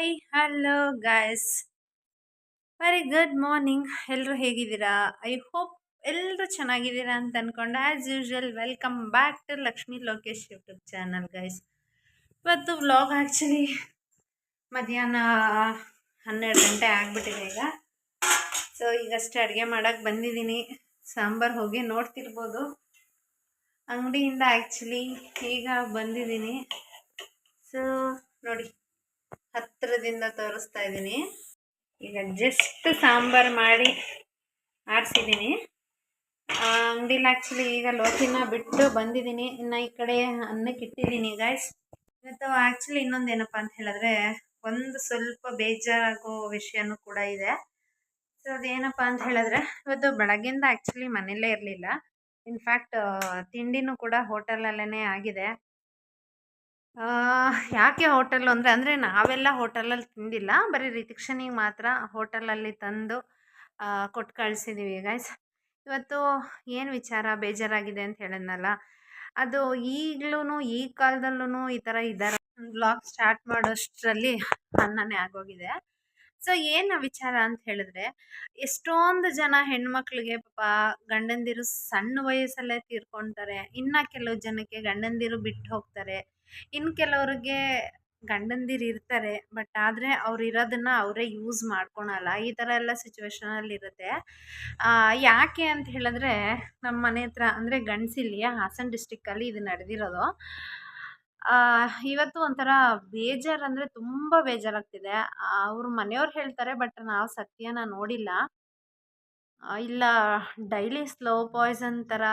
Hi hello guys, very good morning. ಎಲ್ಲರೂ ಹೇಗಿದ್ದೀರಾ? I hope ಎಲ್ಲರೂ ಚೆನ್ನಾಗಿದ್ದೀರಾ ಅಂತ ಅನ್ಕೊಂಡು as usual welcome back to Lakshmi Lokesh YouTube channel guys. ಇವತ್ತು ವ್ಲಾಗ್ ಆ್ಯಕ್ಚುಲಿ ಮಧ್ಯಾಹ್ನ 12 ಗಂಟೆ ಆಗಿಬಿಟ್ಟಿದೆ ಈಗ. ಸೊ ಈಗಷ್ಟೇ ಅಡುಗೆ ಮಾಡೋಕ್ಕೆ ಬಂದಿದ್ದೀನಿ. ಸಾಂಬಾರು ಹೋಗಿ ನೋಡ್ತಿರ್ಬೋದು, ಅಂಗಡಿಯಿಂದ ಆ್ಯಕ್ಚುಲಿ ಈಗ ಬಂದಿದ್ದೀನಿ. ಸೊ ನೋಡಿ, ಹತ್ತಿರದಿಂದ ತೋರಿಸ್ತಾ ಇದ್ದೀನಿ. ಈಗ ಜಸ್ಟ್ ಸಾಂಬಾರು ಮಾಡಿ ಆರಿಸಿದ್ದೀನಿ. ಅಂಗಡಿಲಿ ಆ್ಯಕ್ಚುಲಿ ಈಗ ಲೋಕಿನ ಬಿಟ್ಟು ಬಂದಿದ್ದೀನಿ. ಇನ್ನು ಈ ಕಡೆ ಅನ್ನಕ್ಕೆ ಇಟ್ಟಿದ್ದೀನಿ ಗೈಸ್. ಇವತ್ತು ಆ್ಯಕ್ಚುಲಿ ಇನ್ನೊಂದೇನಪ್ಪ ಅಂತ ಹೇಳಿದ್ರೆ, ಒಂದು ಸ್ವಲ್ಪ ಬೇಜಾರಾಗೋ ವಿಷಯನೂ ಕೂಡ ಇದೆ. ಸೊ ಅದೇನಪ್ಪ ಅಂತ ಹೇಳಿದ್ರೆ, ಇವತ್ತು ಬೆಳಗ್ಗೆಯಿಂದ ಆ್ಯಕ್ಚುಲಿ ಮನೆಯಲ್ಲೇ ಇರಲಿಲ್ಲ. ಇನ್ಫ್ಯಾಕ್ಟ್ ತಿಂಡಿನೂ ಕೂಡ ಹೋಟೆಲಲ್ಲೇ ಆಗಿದೆ. ಯಾಕೆ ಹೋಟೆಲ್ ಅಂದರೆ ನಾವೆಲ್ಲ ಹೋಟೆಲಲ್ಲಿ ತಿಂದಿಲ್ಲ, ಬರೀ ರಿತಿಕ್ಷನಿಗೆ ಮಾತ್ರ ಹೋಟೆಲಲ್ಲಿ ತಂದು ಕೊಟ್ಟು ಕಳಿಸಿದ್ದೀವಿ ಗೈಸ್. ಇವತ್ತು ಏನು ವಿಚಾರ ಬೇಜಾರಾಗಿದೆ ಅಂತ ಹೇಳಿದ್ನಲ್ಲ, ಅದು ಈಗಲೂ ಈ ಕಾಲದಲ್ಲೂ ಈ ಥರ ಇದ್ದಾರೆ. ಬ್ಲಾಗ್ ಸ್ಟಾರ್ಟ್ ಮಾಡೋಷ್ಟರಲ್ಲಿ ಅನ್ನನೇ ಆಗೋಗಿದೆ. ಸೊ ಏನು ವಿಚಾರ ಅಂತ ಹೇಳಿದ್ರೆ, ಎಷ್ಟೊಂದು ಜನ ಹೆಣ್ಮಕ್ಳಿಗೆ ಪಾಪ ಗಂಡಂದಿರು ಸಣ್ಣ ವಯಸ್ಸಲ್ಲೇ ತೀರ್ಕೊಳ್ತಾರೆ. ಇನ್ನು ಕೆಲವು ಜನಕ್ಕೆ ಗಂಡಂದಿರು ಬಿಟ್ಟು ಹೋಗ್ತಾರೆ. ಇನ್ನು ಕೆಲವ್ರಿಗೆ ಗಂಡಂದಿರು ಇರ್ತಾರೆ, ಬಟ್ ಆದರೆ ಅವ್ರು ಇರೋದನ್ನ ಅವರೇ ಯೂಸ್ ಮಾಡ್ಕೊಳಲ್ಲ. ಈ ಥರ ಎಲ್ಲ ಸಿಚುವೇಶನಲ್ಲಿ ಇರುತ್ತೆ. ಯಾಕೆ ಅಂತ ಹೇಳಿದ್ರೆ, ನಮ್ಮ ಮನೆ ಹತ್ರ ಅಂದರೆ ಗಂಡಸಿಲ್ಲಿ ಹಾಸನ ಡಿಸ್ಟಿಕ್ಕಲ್ಲಿ ಇದು ನಡೆದಿರೋದು. ಇವತ್ತು ಒಂಥರ ಬೇಜಾರು ಅಂದರೆ ತುಂಬ ಬೇಜಾರಾಗ್ತಿದೆ. ಅವ್ರ ಮನೆಯವ್ರು ಹೇಳ್ತಾರೆ, ಬಟ್ ನಾವು ಸತ್ಯನ ನೋಡಿಲ್ಲ. ಇಲ್ಲ ಡೈಲಿ ಸ್ಲೋ ಪಾಯ್ಸನ್ ಥರ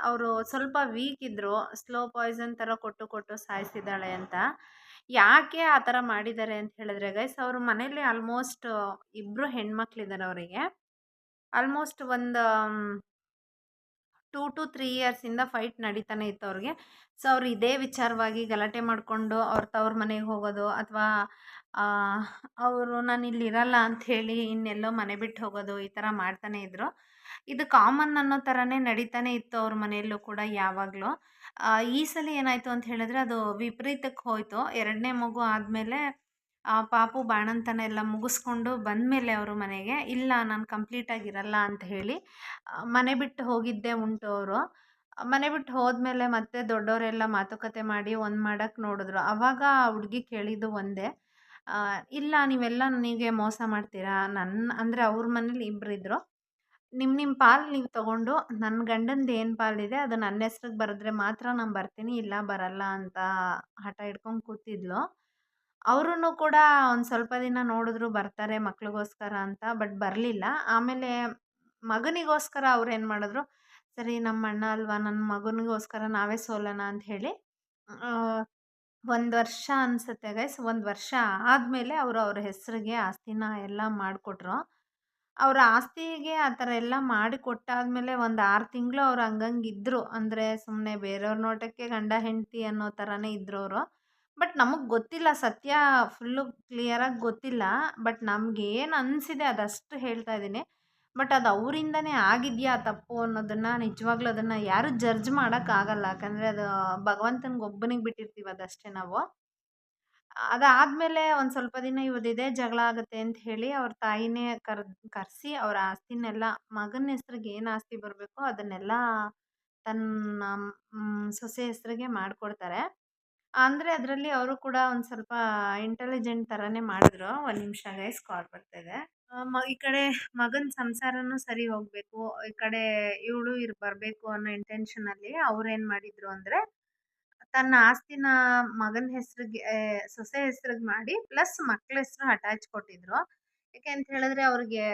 ಅವರು ಸ್ವಲ್ಪ ವೀಕ್ ಇದ್ದರು, ಸ್ಲೋ ಪಾಯ್ಸನ್ ಥರ ಕೊಟ್ಟು ಸಾಯಿಸಿದ್ದಾಳೆ ಅಂತ. ಯಾಕೆ ಆ ಥರ ಮಾಡಿದ್ದಾರೆ ಅಂತ ಹೇಳಿದ್ರೆ ಗೈಸ್, ಅವ್ರ ಮನೇಲಿ ಆಲ್ಮೋಸ್ಟ್ ಇಬ್ಬರು ಹೆಣ್ಮಕ್ಳಿದ್ದಾರೆ ಅವರಿಗೆ. ಆಲ್ಮೋಸ್ಟ್ ಒಂದು 2 to 3 ಇಯರ್ಸಿಂದ ಫೈಟ್ ನಡೀತಾನೆ ಇತ್ತು ಅವ್ರಿಗೆ. ಸೊ ಅವ್ರು ಇದೇ ವಿಚಾರವಾಗಿ ಗಲಾಟೆ ಮಾಡಿಕೊಂಡು ಅವ್ರ ತವ್ರ ಮನೆಗೆ ಹೋಗೋದು, ಅಥವಾ ಅವರು ನಾನು ಇಲ್ಲಿ ಇರಲ್ಲ ಅಂಥೇಳಿ ಇನ್ನೆಲ್ಲೋ ಮನೆ ಬಿಟ್ಟು ಹೋಗೋದು, ಈ ಥರ ಮಾಡ್ತಾನೆ ಇದ್ದರು. ಇದು ಕಾಮನ್ ಅನ್ನೋ ಥರನೇ ನಡೀತಾನೆ ಇತ್ತು ಅವ್ರ ಮನೆಯಲ್ಲೂ ಕೂಡ ಯಾವಾಗಲೂ. ಈ ಸಲ ಏನಾಯಿತು ಅಂತ ಹೇಳಿದ್ರೆ, ಅದು ವಿಪರೀತಕ್ಕೆ ಹೋಯಿತು. 2ನೇ ಮಗು ಆದಮೇಲೆ ಪಾಪು ಬಾಣಂತನ ಎಲ್ಲ ಮುಗಿಸ್ಕೊಂಡು ಬಂದಮೇಲೆ ಅವರು ಮನೆಗೆ, ಇಲ್ಲ ನಾನು ಕಂಪ್ಲೀಟಾಗಿರಲ್ಲ ಅಂತ ಹೇಳಿ ಮನೆ ಬಿಟ್ಟು ಹೋಗಿದ್ದೇ ಉಂಟು ಅವರು. ಮನೆ ಬಿಟ್ಟು ಹೋದ್ಮೇಲೆ ಮತ್ತೆ ದೊಡ್ಡವರೆಲ್ಲ ಮಾತುಕತೆ ಮಾಡಿ ಒಂದು ಮಾಡೋಕ್ಕೆ ನೋಡಿದ್ರು. ಆವಾಗ ಹುಡುಗಿ ಕೇಳಿದ್ದು ಒಂದೇ, ಇಲ್ಲ ನೀವೆಲ್ಲ ನನಗೆ ಮೋಸ ಮಾಡ್ತೀರಾ, ಅಂದರೆ ಅವ್ರ ಮನೇಲಿ ಇಬ್ಬರಿದ್ರು, ನಿಮ್ಮ ಪಾಲು ನೀವು ತೊಗೊಂಡು ನನ್ನ ಗಂಡಂದು ಏನು ಪಾಲಿದೆ ಅದು ನನ್ನ ಹೆಸ್ರಿಗೆ ಬರೆದ್ರೆ ಮಾತ್ರ ನಾನು ಬರ್ತೀನಿ, ಇಲ್ಲ ಬರಲ್ಲ ಅಂತ ಹಠ ಹಿಡ್ಕೊಂಡು ಕೂತಿದ್ಲು. ಅವರೂ ಕೂಡ ಒಂದು ಸ್ವಲ್ಪ ದಿನ ನೋಡಿದ್ರು ಬರ್ತಾರೆ ಮಕ್ಳಿಗೋಸ್ಕರ ಅಂತ, ಬಟ್ ಬರಲಿಲ್ಲ. ಆಮೇಲೆ ಮಗನಿಗೋಸ್ಕರ ಅವ್ರೇನು ಮಾಡಿದ್ರು, ಸರಿ ನಮ್ಮ ಅಣ್ಣ ಅಲ್ವಾ, ನನ್ನ ಮಗನಿಗೋಸ್ಕರ ನಾವೇ ಸೋಲೋಣ ಅಂತ ಹೇಳಿ 1 ವರ್ಷ ಅನಿಸುತ್ತೆ ಗೈಸ್, 1 ವರ್ಷ ಆದಮೇಲೆ ಅವರು ಅವ್ರ ಹೆಸರಿಗೆ ಆಸ್ತಿನ ಎಲ್ಲ ಮಾಡಿಕೊಟ್ರು. ಅವ್ರ ಆಸ್ತಿಗೆ ಆ ಥರ ಎಲ್ಲ ಮಾಡಿ ಕೊಟ್ಟಾದಮೇಲೆ ಒಂದು 6 ತಿಂಗಳು ಅವ್ರು ಹಂಗಂಗಿದ್ರು. ಅಂದರೆ ಸುಮ್ಮನೆ ಬೇರೆಯವ್ರ ನೋಟಕ್ಕೆ ಗಂಡ ಹೆಂಡತಿ ಅನ್ನೋ ಥರನೇ ಇದ್ರು ಅವರು. ಬಟ್ ನಮಗೆ ಗೊತ್ತಿಲ್ಲ, ಸತ್ಯ ಫುಲ್ಲು ಕ್ಲಿಯರಾಗಿ ಗೊತ್ತಿಲ್ಲ. ಬಟ್ ನಮಗೇನು ಅನಿಸಿದೆ ಅದಷ್ಟು ಹೇಳ್ತಾ ಇದ್ದೀನಿ. ಬಟ್ ಅದು ಅವರಿಂದನೇ ಆಗಿದೆಯಾ ತಪ್ಪು ಅನ್ನೋದನ್ನು ನಿಜವಾಗ್ಲೂ ಅದನ್ನು ಯಾರೂ ಜಡ್ಜ್ ಮಾಡೋಕ್ಕಾಗಲ್ಲ. ಯಾಕಂದರೆ ಅದು ಭಗವಂತನಿಗೆ ಒಬ್ಬನಿಗೆ ಬಿಟ್ಟಿರ್ತೀವಿ ಅದಷ್ಟೇ ನಾವು. ಅದಾದಮೇಲೆ ಒಂದು ಸ್ವಲ್ಪ ದಿನ ಇದೇ ಜಗಳ ಆಗುತ್ತೆ ಅಂತ ಹೇಳಿ ಅವ್ರ ತಾಯಿನೇ ಕರೆಸಿ ಅವ್ರ ಆಸ್ತಿನೆಲ್ಲ, ಮಗನ ಹೆಸ್ರಿಗೆ ಏನು ಆಸ್ತಿ ಬರಬೇಕೋ ಅದನ್ನೆಲ್ಲ ತನ್ನ ಸೊಸೆ ಹೆಸ್ರಿಗೆ ಮಾಡಿಕೊಡ್ತಾರೆ. ಅಂದರೆ ಅದರಲ್ಲಿ ಅವರು ಕೂಡ ಒಂದು ಸ್ವಲ್ಪ ಇಂಟೆಲಿಜೆಂಟ್ ಥರನೇ ಮಾಡಿದ್ರು. ಒಂದು ನಿಮಿಷ ಗೈಸ್, ಕಾಲ್ ಬರ್ತಾಯಿದೆ. ಈ ಕಡೆ ಮಗನ ಸಂಸಾರನೂ ಸರಿ ಹೋಗಬೇಕು, ಈ ಕಡೆ ಇವಳು ಬರಬೇಕು ಅನ್ನೋ ಇಂಟೆನ್ಷನಲ್ಲಿ ಅವ್ರೇನು ಮಾಡಿದರು ಅಂದರೆ, ತನ್ನ ಆಸ್ತಿನ ಮಗನ ಹೆಸ್ರಿಗೆ ಸೊಸೆ ಹೆಸ್ರಿಗೆ ಮಾಡಿ ಪ್ಲಸ್ ಮಕ್ಳ ಹೆಸ್ರು ಅಟ್ಯಾಚ್ ಕೊಟ್ಟಿದ್ರು. ಯಾಕೆ ಅಂತ ಹೇಳಿದ್ರೆ ಅವ್ರಿಗೆ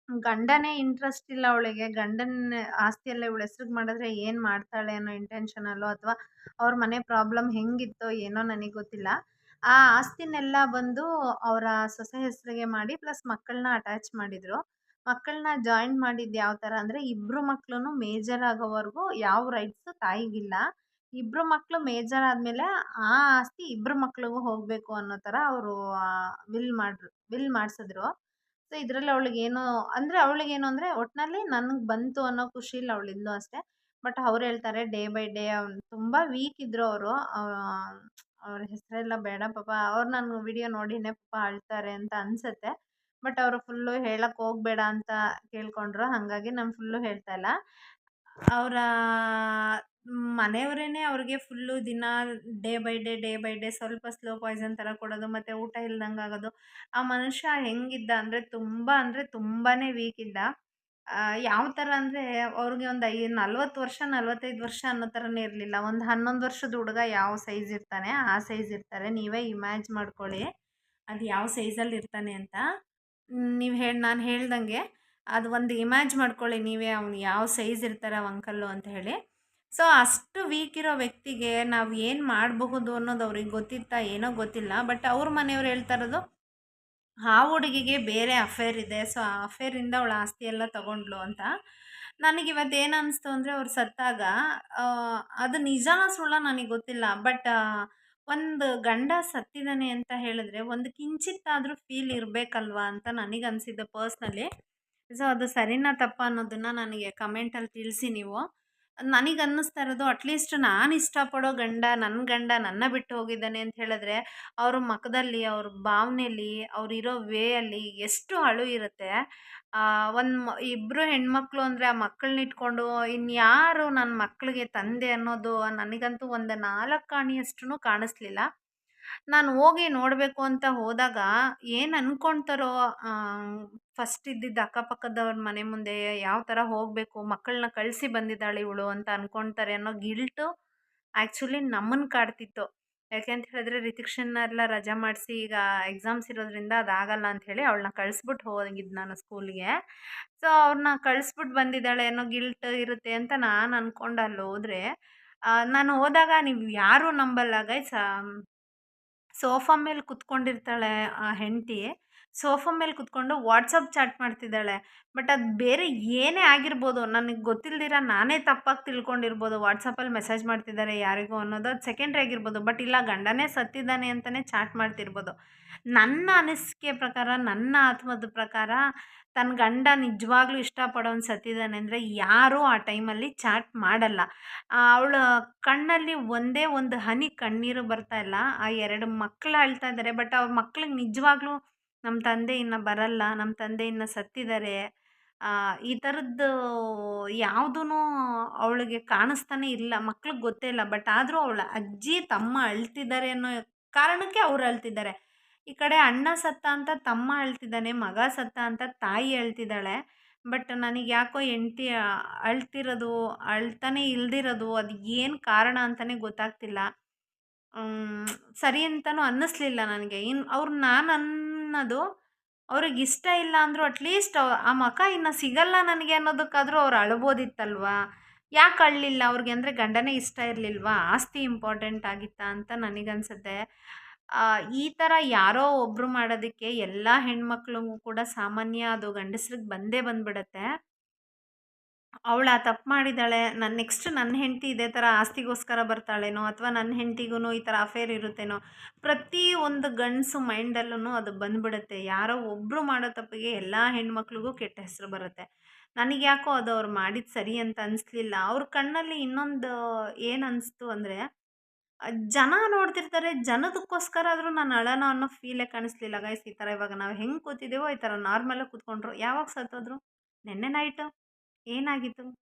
ಗಂಡನೇ ಇಂಟ್ರೆಸ್ಟ್ ಇಲ್ಲ ಅವಳಿಗೆ. ಗಂಡನ ಆಸ್ತಿಯೆಲ್ಲ ಇವಳ ಹೆಸ್ರಿಗೆ ಮಾಡಿದ್ರೆ ಏನು ಮಾಡ್ತಾಳೆ ಅನ್ನೋ ಇಂಟೆನ್ಷನಲ್ಲೋ, ಅಥವಾ ಅವ್ರ ಮನೆ ಪ್ರಾಬ್ಲಮ್ ಹೆಂಗಿತ್ತೋ ಏನೋ ನನಗೆ ಗೊತ್ತಿಲ್ಲ. ಆ ಆಸ್ತಿನೆಲ್ಲ ಬಂದು ಅವರ ಸೊಸೆ ಹೆಸ್ರಿಗೆ ಮಾಡಿ ಪ್ಲಸ್ ಮಕ್ಕಳನ್ನ ಅಟ್ಯಾಚ್ ಮಾಡಿದರು. ಮಕ್ಕಳನ್ನ ಜಾಯಿಂಟ್ ಮಾಡಿದ್ದು ಯಾವ ಥರ ಅಂದರೆ, ಇಬ್ಬರು ಮಕ್ಕಳು ಮೇಜರ್ ಆಗೋವರೆಗೂ ಯಾವ ರೈಟ್ಸು ತಾಯಿಗಿಲ್ಲ. ಇಬ್ಬರು ಮಕ್ಕಳು ಮೇಜರ್ ಆದಮೇಲೆ ಆ ಆಸ್ತಿ ಇಬ್ಬರು ಮಕ್ಳಿಗೂ ಹೋಗಬೇಕು ಅನ್ನೋ ಥರ ಅವರು ವಿಲ್ ಮಾಡಿಸಿದ್ರು. ಸೊ ಇದರಲ್ಲಿ ಅವಳಿಗೇನು ಅಂದರೆ ಒಟ್ಟಿನಲ್ಲಿ ನನಗೆ ಬಂತು ಅನ್ನೋ ಖುಷಿಲಿ ಅವಳಿದ್ಲು ಅಷ್ಟೇ. ಬಟ್ ಅವ್ರು ಹೇಳ್ತಾರೆ ಡೇ ಬೈ ಡೇ ತುಂಬ ವೀಕ್ ಇದ್ದರು ಅವರು. ಅವ್ರ ಹೆಸರೆಲ್ಲ ಬೇಡ ಪಾಪ. ಅವ್ರು ನನ್ನ ವಿಡಿಯೋ ನೋಡಿನೇ ಪಾಪ ಅಳ್ತಾರೆ ಅಂತ ಅನ್ಸತ್ತೆ. ಬಟ್ ಅವರು ಫುಲ್ಲು ಹೇಳಕ್ ಹೋಗ್ಬೇಡ ಅಂತ ಕೇಳ್ಕೊಂಡ್ರು. ಹಾಗಾಗಿ ನಾನು ಫುಲ್ಲು ಹೇಳ್ತಾ ಇಲ್ಲ. ಅವರ ಮನೆಯವರೇನೆ ಅವ್ರಿಗೆ ಫುಲ್ಲು ದಿನ ಡೇ ಬೈ ಡೇ ಸ್ವಲ್ಪ ಸ್ಲೋ ಪಾಯ್ಸನ್ ಥರ ಕೊಡೋದು, ಮತ್ತೆ ಊಟ ಇಲ್ದಂಗೆ ಆಗೋದು. ಆ ಮನುಷ್ಯ ಹೆಂಗಿದ್ದ ಅಂದರೆ ತುಂಬಾನೇ ವೀಕ್ ಇದ್ದ. ಯಾವ ಥರ ಅಂದರೆ ಅವ್ರಿಗೆ ಒಂದು 40 ವರ್ಷ 45 ವರ್ಷ ಅನ್ನೋ ಥರನೇ ಇರಲಿಲ್ಲ. ಒಂದು 11 ವರ್ಷದ ಹುಡುಗ ಯಾವ ಸೈಜ್ ಇರ್ತಾನೆ ಆ ಸೈಜ್ ಇರ್ತಾರೆ. ನೀವೇ ಇಮ್ಯಾಜ್ ಮಾಡ್ಕೊಳ್ಳಿ ಅದು ಯಾವ ಸೈಜಲ್ಲಿ ಇರ್ತಾನೆ ಅಂತ. ನೀವು ನಾನು ಹೇಳ್ದಂಗೆ ಅದು ಒಂದು ಇಮ್ಯಾಜ್ ಮಾಡ್ಕೊಳ್ಳಿ ನೀವೇ, ಅವ್ನು ಯಾವ ಸೈಜ್ ಇರ್ತಾರೆ ಅವ ಅಂಕಲ್ಲು ಅಂತ ಹೇಳಿ. ಸೊ ಅಷ್ಟು ವೀಕ್ ಇರೋ ವ್ಯಕ್ತಿಗೆ ನಾವು ಏನು ಮಾಡಬಹುದು ಅನ್ನೋದು ಅವ್ರಿಗೆ ಗೊತ್ತಿತ್ತಾ ಏನೋ ಗೊತ್ತಿಲ್ಲ. ಬಟ್ ಅವ್ರ ಮನೆಯವ್ರು ಹೇಳ್ತಾ ಇರೋದು, ಆ ಹುಡುಗಿಗೆ ಬೇರೆ ಅಫೇರ್ ಇದೆ. ಸೊ ಆ ಅಫೇರಿಂದ ಅವಳ ಆಸ್ತಿ ಎಲ್ಲ ತಗೊಂಡ್ಲು ಅಂತ. ನನಗಿವತ್ತು ಏನು ಅನಿಸ್ತು ಅಂದರೆ ಅವ್ರು ಸತ್ತಾಗ ಅದು ನಿಜಾನ ಸುಳ್ಳ ನನಗೆ ಗೊತ್ತಿಲ್ಲ. ಬಟ್ ಒಂದು ಗಂಡ ಸತ್ತಿದ್ದಾನೆ ಅಂತ ಹೇಳಿದ್ರೆ ಒಂದು ಕಿಂಚಿತ್ತಾದರೂ ಫೀಲ್ ಇರಬೇಕಲ್ವಾ ಅಂತ ನನಗನ್ಸಿದ್ದು ಪರ್ಸ್ನಲಿ. ಸೊ ಅದು ಸರಿನಾ ತಪ್ಪಾ ಅನ್ನೋದನ್ನು ನನಗೆ ಕಮೆಂಟಲ್ಲಿ ತಿಳಿಸಿ ನೀವು. ನನಗೆ ಅನ್ನಿಸ್ತಾ ಇರೋದು, ಅಟ್ಲೀಸ್ಟ್ ನಾನು ಇಷ್ಟಪಡೋ ಗಂಡ ನನ್ನ ಗಂಡ ನನ್ನ ಬಿಟ್ಟು ಹೋಗಿದ್ದಾನೆ ಅಂತ ಹೇಳಿದ್ರೆ ಅವ್ರ ಮುಖದಲ್ಲಿ, ಅವ್ರ ಭಾವನೆಯಲ್ಲಿ, ಅವ್ರಿರೋ ವೇಯಲ್ಲಿ ಎಷ್ಟು ಅಳು ಇರುತ್ತೆ. ಒಂದು ಇಬ್ಬರು ಹೆಣ್ಮಕ್ಳು ಅಂದರೆ ಆ ಮಕ್ಕಳನ್ನ ಇಟ್ಕೊಂಡು ಇನ್ಯಾರು ನನ್ನ ಮಕ್ಕಳಿಗೆ ತಂದೆ ಅನ್ನೋದು ನನಗಂತೂ ಒಂದು 4 ಆಣಿಯಷ್ಟು ಕಾಣಿಸ್ಲಿಲ್ಲ. ನಾನು ಹೋಗಿ ನೋಡಬೇಕು ಅಂತ ಹೋದಾಗ ಏನು ಅನ್ಕೊಳ್ತಾರೋ, ಫಸ್ಟ್ ಇದ್ದಿದ್ದು ಅಕ್ಕಪಕ್ಕದವ್ರ ಮನೆ ಮುಂದೆ ಯಾವ ಥರ ಹೋಗಬೇಕು, ಮಕ್ಕಳನ್ನ ಕಳಿಸಿ ಬಂದಿದ್ದಾಳೆ ಇವಳು ಅಂತ ಅನ್ಕೊಳ್ತಾರೆ ಅನ್ನೋ ಗಿಲ್ಟು ಆ್ಯಕ್ಚುಲಿ ನಮ್ಮನ್ನು ಕಾಡ್ತಿತ್ತು. ಯಾಕೆ ಅಂತ ಹೇಳಿದ್ರೆ ರಿತಿಕ್ಷನ್ನೆಲ್ಲ ರಜಾ ಮಾಡಿಸಿ ಈಗ ಎಕ್ಸಾಮ್ಸ್ ಇರೋದ್ರಿಂದ ಅದಾಗಲ್ಲ ಅಂಥೇಳಿ ಅವಳನ್ನ ಕಳಿಸ್ಬಿಟ್ಟು ಹೋಗಿದ್ದು ನಾನು ಸ್ಕೂಲಿಗೆ. ಸೊ ಅವ್ರನ್ನ ಕಳಿಸ್ಬಿಟ್ಟು ಬಂದಿದ್ದಾಳೆ ಅನ್ನೋ ಗಿಲ್ಟ್ ಇರುತ್ತೆ ಅಂತ ನಾನು ಅಂದ್ಕೊಂಡು ಅಲ್ಲಿ ಹೋದರೆ, ನಾನು ಹೋದಾಗ ನೀವು ಯಾರೂ ನಂಬಲ್ಲ ಗೈಸ್. ಸೋಫಾ ಮೇಲೆ ಕುತ್ಕೊಂಡಿರ್ತಾಳೆ ಆ ಹೆಂಡತಿ. ಸೋಫಾ ಮೇಲೆ ಕುತ್ಕೊಂಡು ವಾಟ್ಸಪ್ ಚಾಟ್ ಮಾಡ್ತಿದ್ದಾಳೆ. ಬಟ್ ಅದು ಬೇರೆ ಏನೇ ಆಗಿರ್ಬೋದು, ನನಗೆ ಗೊತ್ತಿಲ್ದಿರ ನಾನೇ ತಪ್ಪಾಗಿ ತಿಳ್ಕೊಂಡಿರ್ಬೋದು. ವಾಟ್ಸಪ್ಪಲ್ಲಿ ಮೆಸೇಜ್ ಮಾಡ್ತಿದ್ದಾರೆ ಯಾರಿಗೋ ಅನ್ನೋದು ಅದು ಸೆಕೆಂಡ್ರಿ ಆಗಿರ್ಬೋದು. ಬಟ್ ಇಲ್ಲ, ಗಂಡನೇ ಸತ್ತಿದ್ದಾನೆ ಅಂತಲೇ ಚಾಟ್ ಮಾಡ್ತಿರ್ಬೋದು. ನನ್ನ ಅನಿಸಿಕೆ ಪ್ರಕಾರ, ನನ್ನ ಆತ್ಮದ ಪ್ರಕಾರ, ತನ್ನ ಗಂಡ ನಿಜವಾಗ್ಲೂ ಇಷ್ಟಪಡೋನು ಸತ್ತಿದ್ದಾನೆ ಅಂದರೆ ಯಾರೂ ಆ ಟೈಮಲ್ಲಿ ಚಾಟ್ ಮಾಡಲ್ಲ. ಅವಳ ಕಣ್ಣಲ್ಲಿ ಒಂದೇ ಒಂದು ಹನಿ ಕಣ್ಣೀರು ಬರ್ತಾ ಇಲ್ಲ. ಆ 2 ಮಕ್ಕಳು ಅಳ್ತಾ ಇದ್ದಾರೆ. ಬಟ್ ಅವ್ರ ಮಕ್ಳಿಗೆ ನಿಜವಾಗ್ಲೂ ನಮ್ಮ ತಂದೆ ಇನ್ನು ಬರಲ್ಲ, ನಮ್ಮ ತಂದೆ ಇನ್ನು ಸತ್ತಿದ್ದಾರೆ, ಈ ಥರದ್ದು ಯಾವುದೂ ಅವಳಿಗೆ ಕಾಣಿಸ್ತಾನೆ ಇಲ್ಲ. ಮಕ್ಳಿಗೆ ಗೊತ್ತೇ ಇಲ್ಲ. ಬಟ್ ಆದರೂ ಅವಳ ಅಜ್ಜಿ ತಮ್ಮ ಅಳ್ತಿದ್ದಾರೆ ಅನ್ನೋ ಕಾರಣಕ್ಕೆ ಅವ್ರು ಅಳ್ತಿದ್ದಾರೆ. ಈ ಕಡೆ ಅಣ್ಣ ಸತ್ತ ಅಂತ ತಮ್ಮ ಅಳ್ತಿದ್ದಾನೆ, ಮಗ ಸತ್ತ ಅಂತ ತಾಯಿ ಅಳ್ತಿದ್ದಾಳೆ. ಬಟ್ ನನಗೆ ಯಾಕೋ ಹೆಂಡ್ತಿ ಅಳ್ತಿರೋದು, ಅಳ್ತಾನೆ ಇಲ್ದಿರೋದು, ಅದು ಏನು ಕಾರಣ ಅಂತಲೇ ಗೊತ್ತಾಗ್ತಿಲ್ಲ. ಸರಿ ಅಂತಲೂ ಅನ್ನಿಸ್ಲಿಲ್ಲ ನನಗೆ. ಅವ್ರು ನಾನು ಅನ್ನೋದು, ಅವ್ರಿಗೆ ಇಷ್ಟ ಇಲ್ಲ ಅಂದರೂ ಅಟ್ಲೀಸ್ಟ್ ಆ ಮಕ ಇನ್ನು ಸಿಗಲ್ಲ ನನಗೆ ಅನ್ನೋದಕ್ಕಾದರೂ ಅವ್ರು ಅಳ್ಬೋದಿತ್ತಲ್ವಾ? ಯಾಕೆ ಅಳಲಿಲ್ಲ ಅವ್ರಿಗೆ? ಅಂದರೆ ಗಂಡನೇ ಇಷ್ಟ ಇರಲಿಲ್ವಾ? ಆಸ್ತಿ ಇಂಪಾರ್ಟೆಂಟ್ ಆಗಿತ್ತಾ ಅಂತ ನನಗನ್ಸುತ್ತೆ. ಈ ಥರ ಯಾರೋ ಒಬ್ಬರು ಮಾಡೋದಕ್ಕೆ ಎಲ್ಲ ಹೆಣ್ಮಕ್ಳಿಗೂ ಕೂಡ ಸಾಮಾನ್ಯ ಅದು ಗಂಡಸ್ರಿಗೆ ಬಂದೇ ಬಂದ್ಬಿಡತ್ತೆ. ಅವಳು ಆ ತಪ್ಪು ಮಾಡಿದ್ದಾಳೆ, ನೆಕ್ಸ್ಟ್ ನನ್ನ ಹೆಂಡತಿ ಇದೇ ಥರ ಆಸ್ತಿಗೋಸ್ಕರ ಬರ್ತಾಳೇನೋ, ಅಥವಾ ನನ್ನ ಹೆಂಡ್ತಿಗೂ ಈ ಥರ ಅಫೇರ್ ಇರುತ್ತೇನೋ, ಪ್ರತಿ ಒಂದು ಗಂಡಸು ಮೈಂಡಲ್ಲೂ ಅದು ಬಂದ್ಬಿಡುತ್ತೆ. ಯಾರೋ ಒಬ್ಬರು ಮಾಡೋ ತಪ್ಪಿಗೆ ಎಲ್ಲ ಹೆಣ್ಮಕ್ಳಿಗೂ ಕೆಟ್ಟ ಹೆಸರು ಬರುತ್ತೆ. ನನಗೆ ಯಾಕೋ ಅದು ಅವ್ರು ಮಾಡಿದ್ದು ಸರಿ ಅಂತ ಅನಿಸ್ಲಿಲ್ಲ. ಅವ್ರ ಕಣ್ಣಲ್ಲಿ ಇನ್ನೊಂದು ಏನು ಅನಿಸ್ತು ಅಂದರೆ, ಜನ ನೋಡ್ತಿರ್ತಾರೆ, ಜನದಕ್ಕೋಸ್ಕರ ಆದರೂ ನಾನು ಅಳೋಣ ಅನ್ನೋ ಫೀಲೇ ಕಾಣಿಸ್ಲಿಲ್ಲ ಗೈಸ್. ಈ ಥರ ಇವಾಗ ನಾವು ಹೆಂಗೆ ಕೂತಿದ್ದೇವೋ ಈ ಥರ ನಾರ್ಮಲಾಗಿ ಕೂತ್ಕೊಂಡ್ರು. ಯಾವಾಗ ಸತ್ತೋದ್ರು? ನೆನ್ನೆ ನೈಟು. ಏನಾಗಿತ್ತು?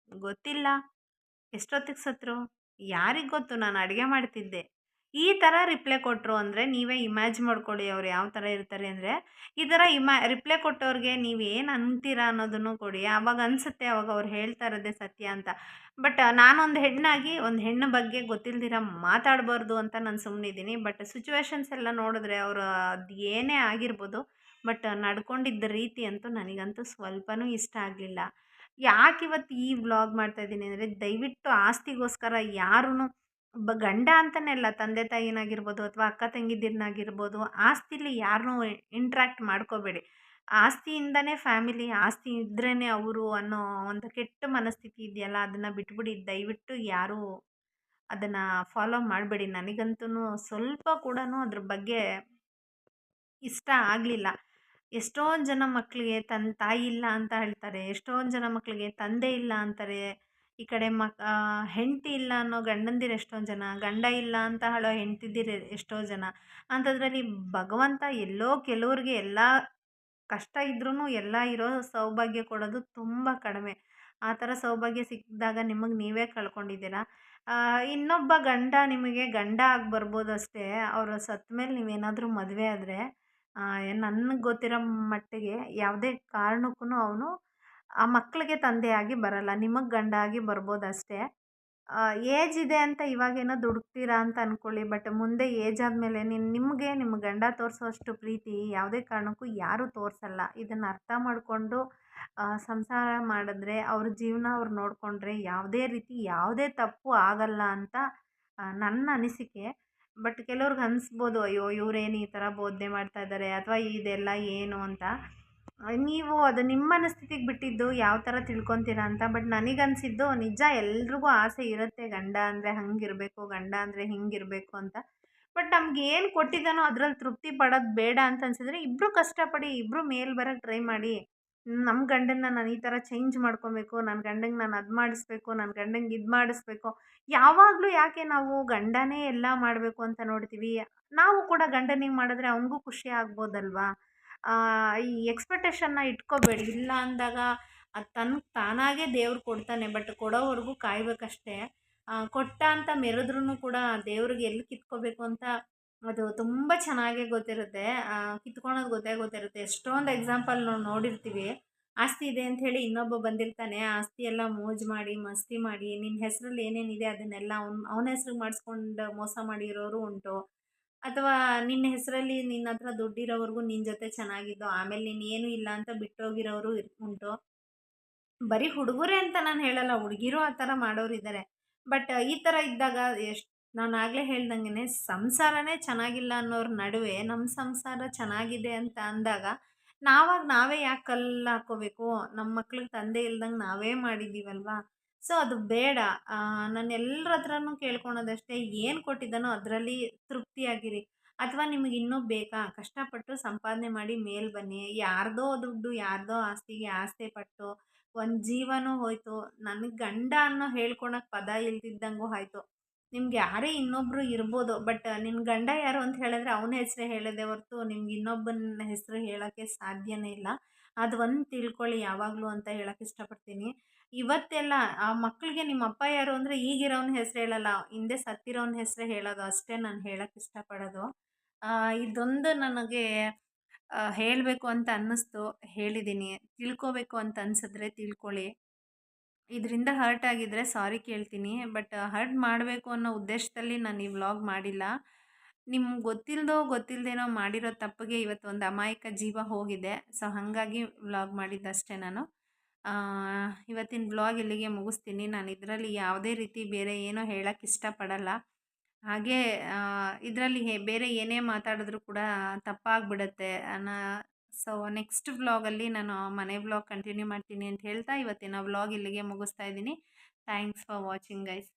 ಗೊತ್ತಿಲ್ಲ. ಎಷ್ಟೊತ್ತಿಗೆ ಸತ್ತರು? ಯಾರಿಗೆ ಗೊತ್ತು? ನಾನು ಅಡುಗೆ ಮಾಡ್ತಿದ್ದೆ. ಈ ಥರ ರಿಪ್ಲೈ ಕೊಟ್ಟರು ಅಂದರೆ ನೀವೇ ಇಮ್ಯಾಜ್ ಮಾಡ್ಕೊಳ್ಳಿ ಅವ್ರು ಯಾವ ಥರ ಇರ್ತಾರೆ ಅಂದರೆ. ಈ ಥರ ರಿಪ್ಲೈ ಕೊಟ್ಟವ್ರಿಗೆ ನೀವು ಏನು ಅಂತೀರಾ ಅನ್ನೋದನ್ನು ಕೊಡಿ. ಆವಾಗ ಅನಿಸುತ್ತೆ, ಅವಾಗ ಅವ್ರು ಹೇಳ್ತಾ ಇರೋದೇ ಸತ್ಯ ಅಂತ. ಬಟ್ ನಾನೊಂದು ಹೆಣ್ಣಾಗಿ ಒಂದು ಹೆಣ್ಣು ಬಗ್ಗೆ ಗೊತ್ತಿಲ್ದಿರ ಮಾತಾಡಬಾರ್ದು ಅಂತ ನಾನು ಸುಮ್ಮನಿದ್ದೀನಿ. ಬಟ್ ಸಿಚುವೇಶನ್ಸ್ ಎಲ್ಲ ನೋಡಿದ್ರೆ ಅವರು ಅದು ಏನೇ ಆಗಿರ್ಬೋದು, ಬಟ್ ನಡ್ಕೊಂಡಿದ್ದ ರೀತಿ ಅಂತೂ ನನಗಂತೂ ಸ್ವಲ್ಪನೂ ಇಷ್ಟ ಆಗಲಿಲ್ಲ. ಯಾಕೆ ಇವತ್ತು ಈ ವ್ಲಾಗ್ ಮಾಡ್ತಾಯಿದ್ದೀನಿ ಅಂದರೆ, ದಯವಿಟ್ಟು ಆಸ್ತಿಗೋಸ್ಕರ ಯಾರೂ ಗಂಡ ಅಂತಲೇ ಅಲ್ಲ, ತಂದೆ ತಾಯಿನಾಗಿರ್ಬೋದು ಅಥವಾ ಅಕ್ಕ ತಂಗಿದಿರನ್ನಾಗಿರ್ಬೋದು, ಆಸ್ತಿಲಿ ಯಾರನ್ನೂ ಇಂಟ್ರ್ಯಾಕ್ಟ್ ಮಾಡ್ಕೋಬೇಡಿ. ಆಸ್ತಿಯಿಂದನೇ ಫ್ಯಾಮಿಲಿ, ಆಸ್ತಿ ಇದ್ರೇ ಅವರು ಅನ್ನೋ ಒಂದು ಕೆಟ್ಟ ಮನಸ್ಥಿತಿ ಇದೆಯಲ್ಲ, ಅದನ್ನು ಬಿಟ್ಬಿಡಿ. ದಯವಿಟ್ಟು ಯಾರೂ ಅದನ್ನು ಫಾಲೋ ಮಾಡಬೇಡಿ. ನನಗಂತೂ ಸ್ವಲ್ಪ ಕೂಡ ಅದ್ರ ಬಗ್ಗೆ ಇಷ್ಟ ಆಗಲಿಲ್ಲ. ಎಷ್ಟೊಂದು ಜನ ಮಕ್ಕಳಿಗೆ ತಾಯಿ ಇಲ್ಲ ಅಂತ ಹೇಳ್ತಾರೆ. ಎಷ್ಟೊಂದು ಜನ ಮಕ್ಕಳಿಗೆ ತಂದೆ ಇಲ್ಲ ಅಂತಾರೆ. ಈ ಕಡೆ ಹೆಂಡತಿ ಇಲ್ಲ ಅನ್ನೋ ಗಂಡಂದಿರು ಎಷ್ಟೊಂದು ಜನ, ಗಂಡ ಇಲ್ಲ ಅಂತ ಅಳೋ ಹೆಂಡ್ತಿದಿರು ಎಷ್ಟೋ ಜನ. ಅಂಥದ್ರಲ್ಲಿ ಭಗವಂತ ಎಲ್ಲೋ ಕೆಲವ್ರಿಗೆ ಎಲ್ಲ ಕಷ್ಟ ಇದ್ರೂ ಎಲ್ಲ ಇರೋ ಸೌಭಾಗ್ಯ ಕೊಡೋದು ತುಂಬ ಕಡಿಮೆ. ಆ ಥರ ಸೌಭಾಗ್ಯ ಸಿಕ್ಕಿದಾಗ ನಿಮಗೆ ನೀವೇ ಕಳ್ಕೊಂಡಿದ್ದೀರ. ಇನ್ನೊಬ್ಬ ಗಂಡ ನಿಮಗೆ ಗಂಡ ಆಗಿ ಬರ್ಬೋದು ಅಷ್ಟೇ. ಅವರು ಸತ್ತ ಮೇಲೆ ನೀವೇನಾದರೂ ಮದುವೆ ಆದರೆ ನನಗೆ ಗೊತ್ತಿರೋ ಮಟ್ಟಿಗೆ ಯಾವುದೇ ಕಾರಣಕ್ಕೂ ಅವನು ಆ ಮಕ್ಕಳಿಗೆ ತಂದೆಯಾಗಿ ಬರಲ್ಲ. ನಿಮಗೆ ಗಂಡ ಆಗಿ ಬರ್ಬೋದಷ್ಟೇ. ಏಜ್ ಇದೆ ಅಂತ ಇವಾಗೇನೋ ದುಡುಕ್ತೀರಾ ಅಂತ ಅಂದ್ಕೊಳ್ಳಿ. ಬಟ್ ಮುಂದೆ ಏಜ್ ಆದಮೇಲೆ ನಿಮಗೆ ನಿಮ್ಮ ಗಂಡ ತೋರಿಸೋಷ್ಟು ಪ್ರೀತಿ ಯಾವುದೇ ಕಾರಣಕ್ಕೂ ಯಾರೂ ತೋರಿಸಲ್ಲ. ಇದನ್ನು ಅರ್ಥ ಮಾಡಿಕೊಂಡು ಸಂಸಾರ ಮಾಡಿದ್ರೆ, ಅವ್ರ ಜೀವನ ಅವ್ರು ನೋಡಿಕೊಂಡ್ರೆ ಯಾವುದೇ ರೀತಿ ಯಾವುದೇ ತಪ್ಪು ಆಗಲ್ಲ ಅಂತ ನನ್ನ ಅನಿಸಿಕೆ. ಬಟ್ ಕೆಲವ್ರಿಗೆ ಅನಿಸ್ಬೋದು, ಅಯ್ಯೋ ಇವರೇನು ಈ ಥರ ಬೋಧನೆ ಮಾಡ್ತಾ ಇದ್ದಾರೆ ಅಥವಾ ಇದೆಲ್ಲ ಏನು ಅಂತ. ನೀವು ಅದು ನಿಮ್ಮ ಮನಸ್ಥಿತಿಗೆ ಬಿಟ್ಟಿದ್ದು ಯಾವ ಥರ ತಿಳ್ಕೊತೀರಾ ಅಂತ. ಬಟ್ ನನಗನ್ಸಿದ್ದು ನಿಜ ಎಲ್ರಿಗೂ ಆಸೆ ಇರುತ್ತೆ, ಗಂಡ ಅಂದರೆ ಹಂಗಿರಬೇಕು, ಗಂಡ ಅಂದರೆ ಹಿಂಗಿರಬೇಕು ಅಂತ. ಬಟ್ ನಮ್ಗೆ ಏನು ಕೊಟ್ಟಿದ್ದಾನೋ ಅದ್ರಲ್ಲಿ ತೃಪ್ತಿ ಪಡೋದು ಬೇಡ ಅಂತ ಅನ್ಸಿದ್ರೆ ಇಬ್ಬರು ಕಷ್ಟಪಡಿ, ಇಬ್ಬರು ಮೇಲೆ ಬರೋಕ್ಕೆ ಟ್ರೈ ಮಾಡಿ. ನಮ್ಮ ಗಂಡನ್ನ ನಾನು ಈ ಥರ ಚೇಂಜ್ ಮಾಡ್ಕೊಬೇಕು, ನನ್ನ ಗಂಡಂಗೆ ನಾನು ಅದು ಮಾಡಿಸ್ಬೇಕು, ನನ್ನ ಗಂಡಂಗೆ ಇದು ಮಾಡಿಸ್ಬೇಕು. ಯಾವಾಗಲೂ ಯಾಕೆ ನಾವು ಗಂಡನೇ ಎಲ್ಲ ಮಾಡಬೇಕು ಅಂತ ನೋಡ್ತೀವಿ. ನಾವು ಕೂಡ ಗಂಡನಿಗೆ ಮಾಡಿದ್ರೆ ಅವನಿಗೂ ಖುಷಿ ಆಗ್ಬೋದಲ್ವಾ. ಈ ಎಕ್ಸ್ಪೆಕ್ಟೇಷನ್ನ ಇಟ್ಕೋಬೇಡಿ. ಇಲ್ಲ ಅಂದಾಗ ಅದು ತಾನಾಗೇ ದೇವ್ರು ಕೊಡ್ತಾನೆ. ಬಟ್ ಕೊಡೋವರೆಗೂ ಕಾಯಬೇಕಷ್ಟೇ. ಕೊಟ್ಟ ಅಂತ ಮೆರೆದ್ರೂ ಕೂಡ ದೇವ್ರಿಗೆ ಎಲ್ಲಿ ಕಿತ್ಕೋಬೇಕು ಅಂತ ಅದು ತುಂಬ ಚೆನ್ನಾಗೇ ಗೊತ್ತಿರುತ್ತೆ. ಕಿತ್ಕೊಳೋದು ಗೊತ್ತಿರುತ್ತೆ. ಎಷ್ಟೊಂದು ಎಕ್ಸಾಂಪಲ್ ನಾವು ನೋಡಿರ್ತೀವಿ. ಆಸ್ತಿ ಇದೆ ಅಂತ ಹೇಳಿ ಇನ್ನೊಬ್ಬ ಬಂದಿರ್ತಾನೆ, ಆಸ್ತಿ ಎಲ್ಲ ಮೋಜು ಮಾಡಿ ಮಸ್ತಿ ಮಾಡಿ ನಿನ್ನ ಹೆಸರಲ್ಲಿ ಏನೇನಿದೆ ಅದನ್ನೆಲ್ಲ ಅವನ ಹೆಸ್ರಿಗೆ ಮಾಡಿಸ್ಕೊಂಡು ಮೋಸ ಮಾಡಿರೋರು ಉಂಟು. ಅಥವಾ ನಿನ್ನ ಹೆಸರಲ್ಲಿ ನಿನ್ನ ಹತ್ರ ದುಡ್ಡಿರೋವರೆಗೂ ನಿನ್ನ ಜೊತೆ ಚೆನ್ನಾಗಿದ್ದು ಆಮೇಲೆ ನೀನು ಏನೂ ಇಲ್ಲ ಅಂತ ಬಿಟ್ಟೋಗಿರೋರು ಉಂಟು. ಬರೀ ಹುಡುಗರೇ ಅಂತ ನಾನು ಹೇಳಲ್ಲ, ಹುಡುಗಿರು ಆ ಥರ ಮಾಡೋರಿದ್ದಾರೆ. ಬಟ್ ಈ ಥರ ಇದ್ದಾಗ ನಾನು ಆಗಲೇ ಹೇಳ್ದಂಗೆ ಸಂಸಾರನೇ ಚೆನ್ನಾಗಿಲ್ಲ ಅನ್ನೋರ ನಡುವೆ ನಮ್ಮ ಸಂಸಾರ ಚೆನ್ನಾಗಿದೆ ಅಂತ ಅಂದಾಗ ನಾವೇ ಯಾಕೆ ಕಲ್ಲು ಹಾಕ್ಕೋಬೇಕು. ನಮ್ಮ ಮಕ್ಳಿಗೆ ತಂದೆ ಇಲ್ದಂಗೆ ನಾವೇ ಮಾಡಿದ್ದೀವಲ್ವಾ. ಸೊ ಅದು ಬೇಡ. ನಾನು ಎಲ್ಲರ ಹತ್ರನೂ ಕೇಳ್ಕೊಳೋದಷ್ಟೇ, ಏನು ಕೊಟ್ಟಿದ್ದಾನೋ ಅದರಲ್ಲಿ ತೃಪ್ತಿಯಾಗಿರಿ. ಅಥವಾ ನಿಮಗೆ ಇನ್ನೂ ಬೇಕಾ, ಕಷ್ಟಪಟ್ಟು ಸಂಪಾದನೆ ಮಾಡಿ ಮೇಲೆ ಬನ್ನಿ. ಯಾರ್ದೋ ದುಡ್ಡು ಯಾರ್ದೋ ಆಸ್ತಿಗೆ ಆಸೆ ಪಟ್ಟು ಒಂದು ಜೀವನೂ ಹೋಯಿತು. ನನಗೆ ಗಂಡ ಅನ್ನೋ ಹೇಳ್ಕೊಳಕ್ಕೆ ಪದ ಇಲ್ದಿದ್ದಂಗೂ ಆಯಿತು. ನಿಮ್ಗೆ ಯಾರೇ ಇನ್ನೊಬ್ಬರು ಇರ್ಬೋದು, ಬಟ್ ನಿನ್ನ ಗಂಡ ಯಾರು ಅಂತ ಹೇಳಿದ್ರೆ ಅವನ ಹೆಸರೇ ಹೇಳೋದೇ ಹೊರತು ನಿಮ್ಗೆ ಇನ್ನೊಬ್ಬನ ಹೆಸರು ಹೇಳೋಕ್ಕೆ ಸಾಧ್ಯನೇ ಇಲ್ಲ. ಅದು ಒಂದು ತಿಳ್ಕೊಳ್ಳಿ ಯಾವಾಗಲೂ ಅಂತ ಹೇಳೋಕ್ಕೆ ಇಷ್ಟಪಡ್ತೀನಿ. ಇವತ್ತೆಲ್ಲ ಆ ಮಕ್ಕಳಿಗೆ ನಿಮ್ಮ ಅಪ್ಪ ಯಾರು ಅಂದರೆ ಈಗಿರೋನ ಹೆಸರು ಹೇಳಲ್ಲ, ಹಿಂದೆ ಸತ್ತಿರೋನ ಹೆಸರೇ ಹೇಳೋದು ಅಷ್ಟೇ ನಾನು ಹೇಳೋಕ್ಕೆ ಇಷ್ಟಪಡೋದು. ಇದೊಂದು ನನಗೆ ಹೇಳಬೇಕು ಅಂತ ಅನ್ನಿಸ್ತು, ಹೇಳಿದ್ದೀನಿ. ತಿಳ್ಕೋಬೇಕು ಅಂತ ಅನಿಸಿದ್ರೆ ತಿಳ್ಕೊಳ್ಳಿ. ಇದರಿಂದ ಹರ್ಟ್ ಆಗಿದ್ದರೆ ಸಾರಿ ಕೇಳ್ತೀನಿ. ಬಟ್ ಹರ್ಟ್ ಮಾಡಬೇಕು ಅನ್ನೋ ಉದ್ದೇಶದಲ್ಲಿ ನಾನು ಈ ವ್ಲಾಗ್ ಮಾಡಿಲ್ಲ. ನಿಮ್ಗೆ ಗೊತ್ತಿಲ್ಲದೇನೋ ಮಾಡಿರೋ ತಪ್ಪಿಗೆ ಇವತ್ತು ಒಂದು ಅಮಾಯಕ ಜೀವ ಹೋಗಿದೆ. ಸೊ ಹಾಗಾಗಿ ವ್ಲಾಗ್ ಮಾಡಿದ್ದಷ್ಟೇ ನಾನು. ಇವತ್ತಿನ ವ್ಲಾಗ್ ಇಲ್ಲಿಗೆ ಮುಗಿಸ್ತೀನಿ. ನಾನು ಇದರಲ್ಲಿ ಯಾವುದೇ ರೀತಿ ಬೇರೆ ಏನೋ ಹೇಳೋಕ್ಕೆ ಇಷ್ಟಪಡಲ್ಲ. ಹಾಗೆ ಇದರಲ್ಲಿ ಬೇರೆ ಏನೇ ಮಾತಾಡಿದ್ರೂ ಕೂಡ ತಪ್ಪಾಗ್ಬಿಡುತ್ತೆ. ಸೊ ನೆಕ್ಸ್ಟ್ ವ್ಲಾಗಲ್ಲಿ ನಾನು ಮನೆ ವ್ಲಾಗ್ ಕಂಟಿನ್ಯೂ ಮಾಡ್ತೀನಿ ಅಂತ ಹೇಳ್ತಾ ಇವತ್ತಿನ ವ್ಲಾಗ್ ಇಲ್ಲಿಗೆ ಮುಗಿಸ್ತಾ ಇದ್ದೀನಿ. Thanks for watching guys.